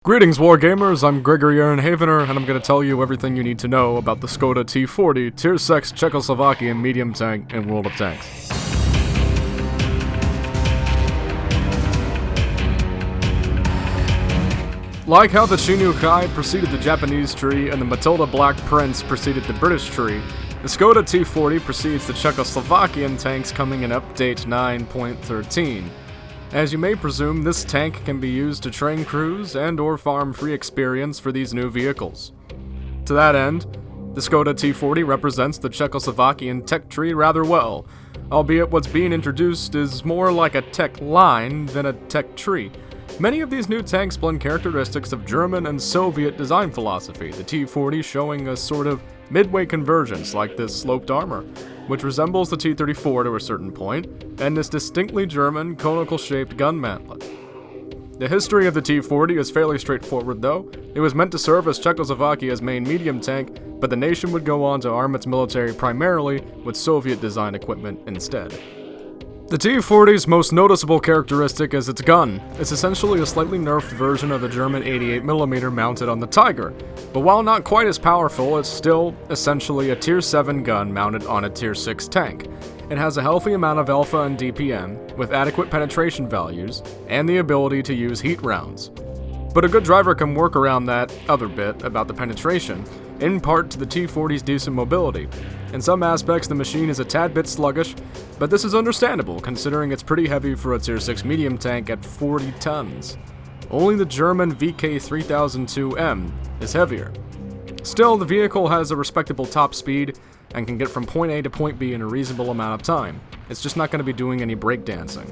Greetings, Wargamers, I'm Gregor and I'm going to tell you everything you need to know about the Skoda T-40 Tier 6 Czechoslovakian medium tank in World of Tanks. Like how the Chinook preceded the Japanese tree and the Matilda Black Prince preceded the British tree, the Skoda T-40 precedes the Czechoslovakian tanks coming in Update 9.13. As you may presume, this tank can be used to train crews and/or farm free experience for these new vehicles. To that end, the Skoda T-40 represents the Czechoslovakian tech tree rather well, albeit what's being introduced is more like a tech line than a tech tree. Many of these new tanks blend characteristics of German and Soviet design philosophy, the T-40 showing a sort of midway convergence like this sloped armor, which resembles the T-34 to a certain point, and this distinctly German, conical-shaped gun mantlet. The history of the T-40 is fairly straightforward though. It was meant to serve as Czechoslovakia's main medium tank, but the nation would go on to arm its military primarily with Soviet-designed equipment instead. The T-40's most noticeable characteristic is its gun. It's essentially a slightly nerfed version of the German 88mm mounted on the Tiger, but while not quite as powerful, it's still essentially a Tier 7 gun mounted on a Tier 6 tank. It has a healthy amount of alpha and DPM, with adequate penetration values, and the ability to use heat rounds. But a good driver can work around that other bit about the penetration, in part to the T-40's decent mobility. In some aspects, the machine is a tad bit sluggish, but this is understandable considering it's pretty heavy for a Tier 6 medium tank at 40 tons. Only the German VK3002M is heavier. Still, the vehicle has a respectable top speed and can get from point A to point B in a reasonable amount of time. It's just not going to be doing any breakdancing.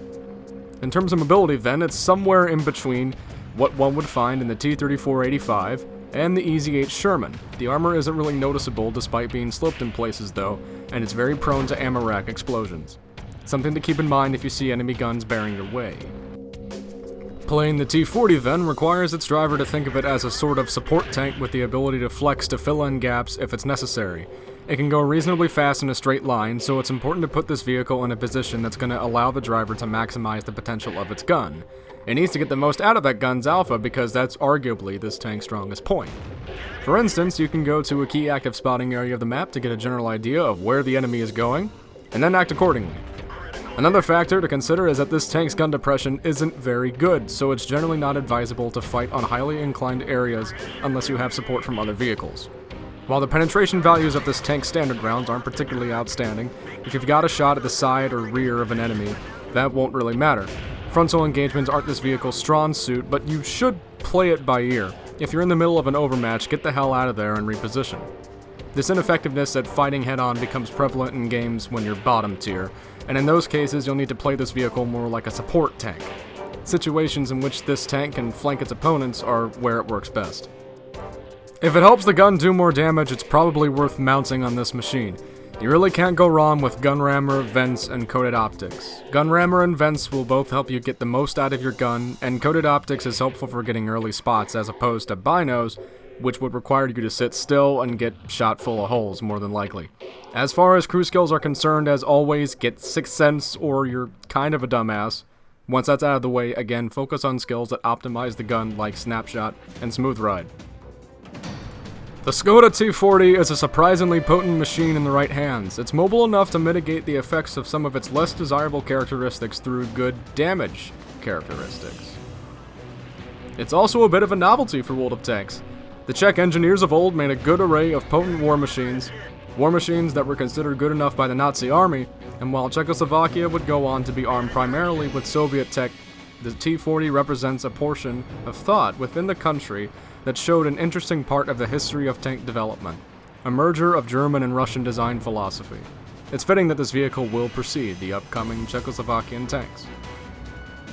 In terms of mobility then, it's somewhere in between what one would find in the T-34-85 and the Easy-8 Sherman. The armor isn't really noticeable despite being sloped in places though, and it's very prone to ammo rack explosions. Something to keep in mind if you see enemy guns bearing your way. Playing the T-40 then requires its driver to think of it as a sort of support tank with the ability to flex to fill in gaps if it's necessary. It can go reasonably fast in a straight line, so it's important to put this vehicle in a position that's going to allow the driver to maximize the potential of its gun. It needs to get the most out of that gun's alpha because that's arguably this tank's strongest point. For instance, you can go to a key active spotting area of the map to get a general idea of where the enemy is going, and then act accordingly. Another factor to consider is that this tank's gun depression isn't very good, so it's generally not advisable to fight on highly inclined areas unless you have support from other vehicles. While the penetration values of this tank's standard rounds aren't particularly outstanding, if you've got a shot at the side or rear of an enemy, that won't really matter. Frontal engagements aren't this vehicle's strong suit, but you should play it by ear. If you're in the middle of an overmatch, get the hell out of there and reposition. This ineffectiveness at fighting head-on becomes prevalent in games when you're bottom tier, and in those cases you'll need to play this vehicle more like a support tank. Situations in which this tank can flank its opponents are where it works best. If it helps the gun do more damage, it's probably worth mounting on this machine. You really can't go wrong with gun rammer, vents, and coated optics. Gun rammer and vents will both help you get the most out of your gun, and coated optics is helpful for getting early spots as opposed to binos, which would require you to sit still and get shot full of holes more than likely. As far as crew skills are concerned, as always, get Sixth Sense or you're kind of a dumbass. Once that's out of the way, again, focus on skills that optimize the gun like Snapshot and Smooth Ride. The Skoda T-40 is a surprisingly potent machine in the right hands. It's mobile enough to mitigate the effects of some of its less desirable characteristics through good damage characteristics. It's also a bit of a novelty for World of Tanks. The Czech engineers of old made a good array of potent war machines that were considered good enough by the Nazi army, and while Czechoslovakia would go on to be armed primarily with Soviet tech, the T-40 represents a portion of thought within the country that showed an interesting part of the history of tank development, a merger of German and Russian design philosophy. It's fitting that this vehicle will precede the upcoming Czechoslovakian tanks.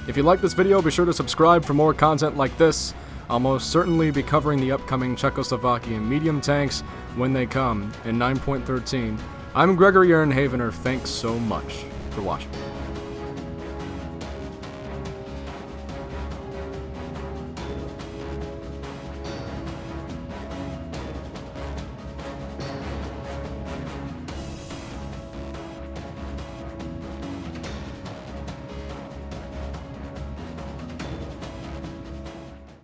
If you like this video, be sure to subscribe for more content like this. I'll most certainly be covering the upcoming Czechoslovakian medium tanks when they come in 9.13. I'm Gregor Thanks so much for watching.